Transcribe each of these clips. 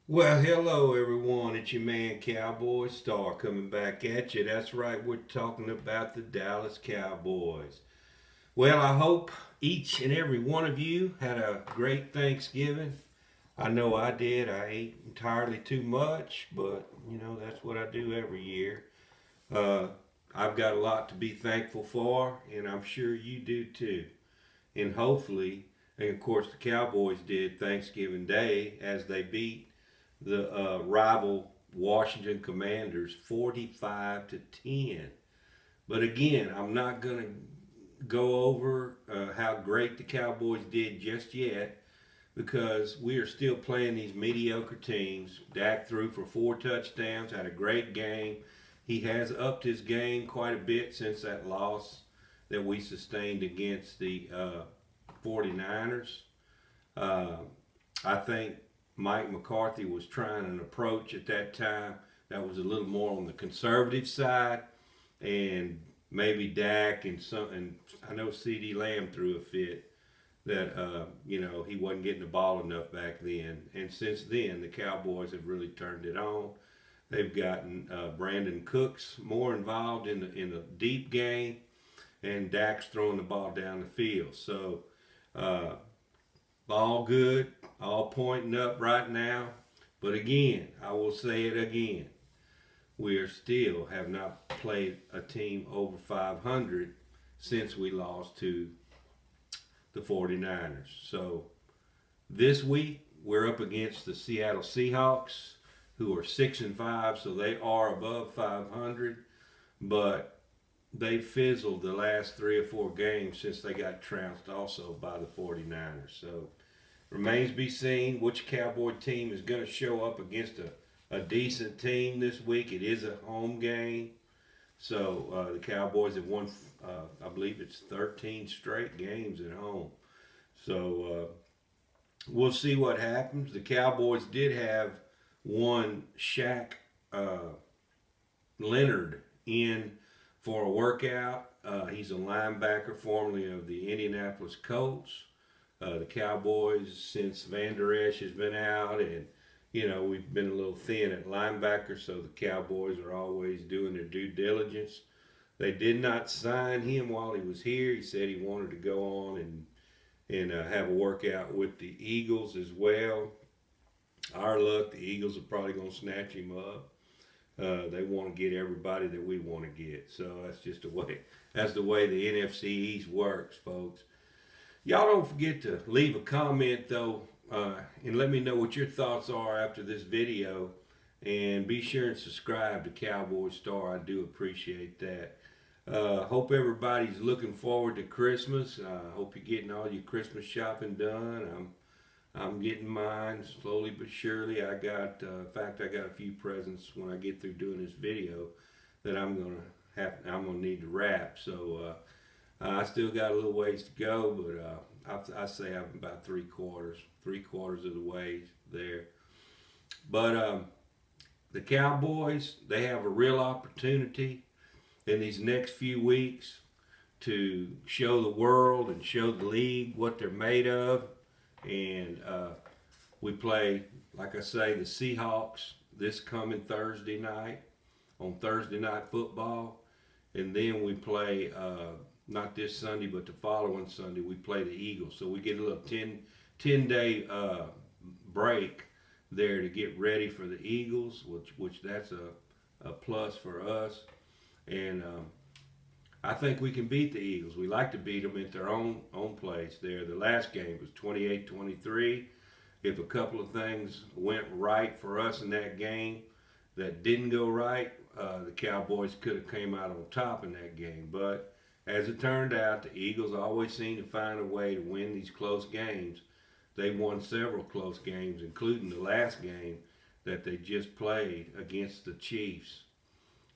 Well, hello everyone. It's your man Cowboy Star coming back at you. That's right, we're talking about the Dallas Cowboys. Well, I hope each and every one of you had a great Thanksgiving. I know I did. I ate entirely too much, but that's what I do every year. Uh, I've got a lot to be thankful for, and I'm sure you do too. And hopefully, and of course, the Cowboys did Thanksgiving Day as they beat the rival Washington Commanders 45 to 10. But again, I'm not going to go over how great the Cowboys did just yet because we are still playing these mediocre teams. Dak threw for 4 touchdowns, had a great game. He has upped his game quite a bit since that loss that we sustained against the 49ers. Uh, I think Mike McCarthy was trying an approach at that time that was a little more on the conservative side, and maybe Dak and I know C.D. Lamb threw a fit that he wasn't getting the ball enough back then, and since then the Cowboys have really turned it on. They've gotten Brandon Cooks more involved in the deep game, and Dak's throwing the ball down the field. So uh, all good, all pointing up right now. But again, I will say it again. We are still have not played a team over 500 since we lost to the 49ers. So this week we're up against the Seattle Seahawks, who are 6-5, so they are above 500. But they fizzled the last 3 or 4 games since they got trounced also by the 49ers. So remains to be seen which Cowboy team is going to show up against a decent team this week. It is a home game. So the Cowboys have won, I believe it's 13 straight games at home. So we'll see what happens. The Cowboys did have one Shaq Leonard in for a workout. He's a linebacker formerly of the Indianapolis Colts. The Cowboys, since Van Der Esch has been out, and we've been a little thin at linebacker, so the Cowboys are always doing their due diligence. They did not sign him while he was here. He said he wanted to go on and have a workout with the Eagles as well. Our luck, the Eagles are probably going to snatch him up. They want to get everybody that we want to get, so that's just the way. That's the way the NFC East works, folks. Y'all don't forget to leave a comment though, and let me know what your thoughts are after this video. And be sure and subscribe to Cowboy Star. I do appreciate that. Hope everybody's looking forward to Christmas. Hope you're getting all your Christmas shopping done. I'm getting mine slowly but surely. In fact, I got a few presents when I get through doing this video that I'm gonna need to wrap. So I still got a little ways to go, but I say I'm about three quarters of the way there. But the Cowboys, they have a real opportunity in these next few weeks to show the world and show the league what they're made of. And we play, like I say, the Seahawks this coming Thursday night on Thursday Night Football. And then we play, not this Sunday, but the following Sunday, we play the Eagles. So we get a little 10-day break there to get ready for the Eagles, which that's a plus for us. And I think we can beat the Eagles. We like to beat them at their own place there. The last game was 28-23. If a couple of things went right for us in that game that didn't go right, the Cowboys could have came out on top in that game. But as it turned out, the Eagles always seem to find a way to win these close games. They won several close games, including the last game that they just played against the Chiefs.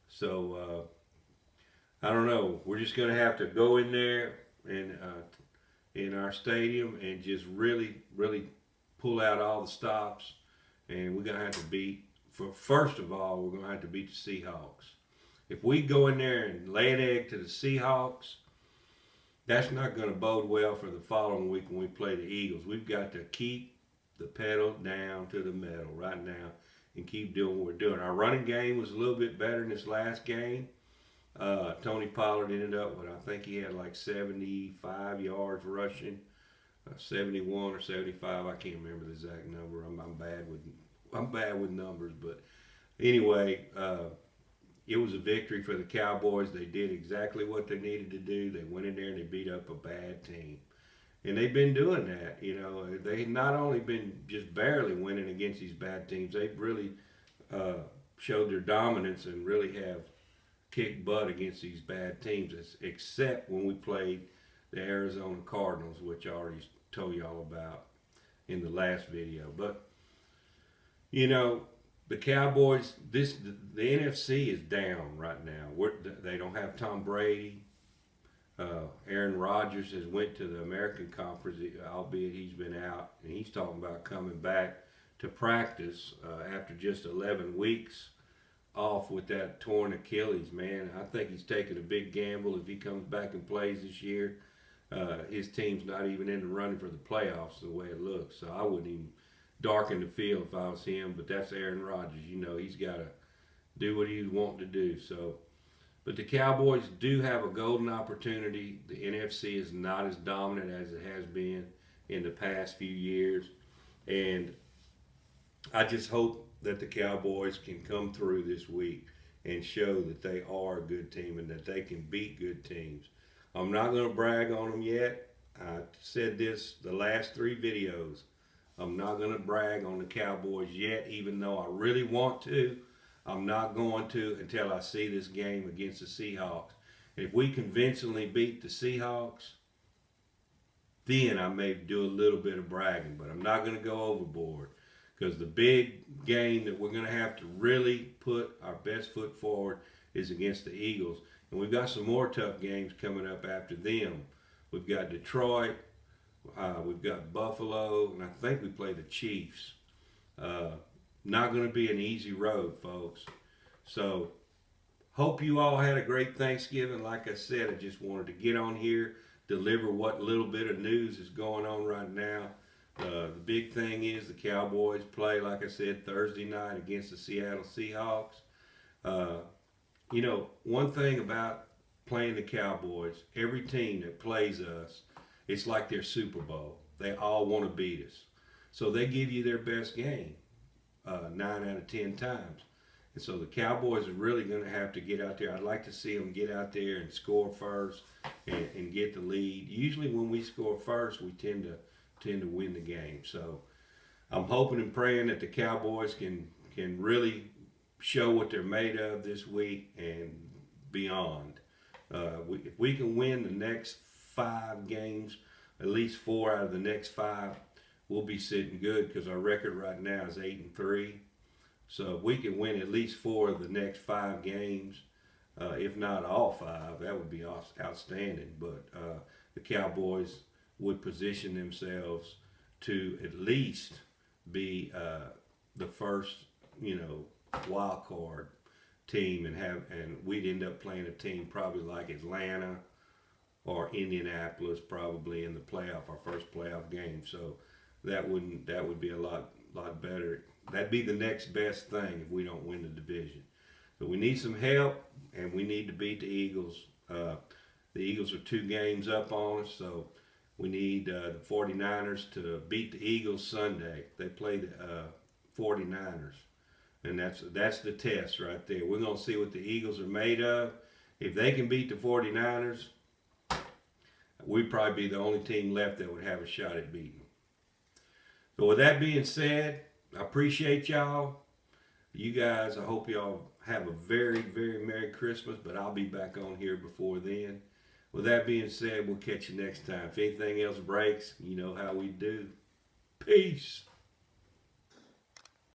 So I don't know. We're just going to have to go in there and in our stadium and just really, really pull out all the stops. And we're going to have to beat. First of all, we're going to have to beat the Seahawks. If we go in there and lay an egg to the Seahawks, that's not going to bode well for the following week when we play the Eagles. We've got to keep the pedal down to the metal right now and keep doing what we're doing. Our running game was a little bit better in this last game. Tony Pollard ended up with, I think he had like 75 yards rushing, 71 or 75. I can't remember the exact number. I'm bad with numbers, but anyway, it was a victory for the Cowboys. They did exactly what they needed to do. They went in there and they beat up a bad team. And they've been doing that, you know. They've not only been just barely winning against these bad teams, they've really showed their dominance and really have kicked butt against these bad teams, except when we played the Arizona Cardinals, which I already told y'all about in the last video. But, you know, the Cowboys, the NFC is down right now. They don't have Tom Brady. Aaron Rodgers has went to the American Conference, albeit he's been out, and he's talking about coming back to practice after just 11 weeks off with that torn Achilles, man. I think he's taking a big gamble if he comes back and plays this year. His team's not even in the running for the playoffs the way it looks, so I wouldn't even darken the field if I was him, but that's Aaron Rodgers. You know, he's got to do what he's wanting to do, so... But the Cowboys do have a golden opportunity. The NFC is not as dominant as it has been in the past few years. And I just hope that the Cowboys can come through this week and show that they are a good team and that they can beat good teams. I'm not going to brag on them yet. I said this the last 3 videos. I'm not going to brag on the Cowboys yet, even though I really want to. I'm not going to until I see this game against the Seahawks. And if we convincingly beat the Seahawks, then I may do a little bit of bragging, but I'm not going to go overboard, because the big game that we're going to have to really put our best foot forward is against the Eagles. And we've got some more tough games coming up after them. We've got Detroit, we've got Buffalo, and I think we play the Chiefs. Not going to be an easy road, folks. So, hope you all had a great Thanksgiving. Like I said, I just wanted to get on here, deliver what little bit of news is going on right now. The big thing is the Cowboys play, like I said, Thursday night against the Seattle Seahawks. You know, one thing about playing the Cowboys, every team that plays us, it's like their Super Bowl. They all want to beat us. So they give you their best game. 9 out of 10 times. And so the Cowboys are really going to have to get out there. I'd like to see them get out there and score first and get the lead. Usually when we score first, we tend to win the game. So I'm hoping and praying that the Cowboys can really show what they're made of this week and beyond. If we can win the next 5 games, at least 4 out of the next 5, we'll be sitting good, because our record right now is 8-3. So if we can win at least 4 of the next 5 games, if not all 5, that would be outstanding. But the Cowboys would position themselves to at least be the first, wild card team, and we'd end up playing a team probably like Atlanta or Indianapolis probably in the playoff, our first playoff game. So that would be a lot better. That'd be the next best thing if we don't win the division. So we need some help, and we need to beat the Eagles. The Eagles are 2 games up on us, so we need the 49ers to beat the Eagles Sunday. They play the 49ers, and that's the test right there. We're going to see what the Eagles are made of. If they can beat the 49ers, we'd probably be the only team left that would have a shot at beating them. So with that being said, I appreciate y'all. You guys, I hope y'all have a very, very Merry Christmas, but I'll be back on here before then. With that being said, we'll catch you next time. If anything else breaks, you know how we do. Peace.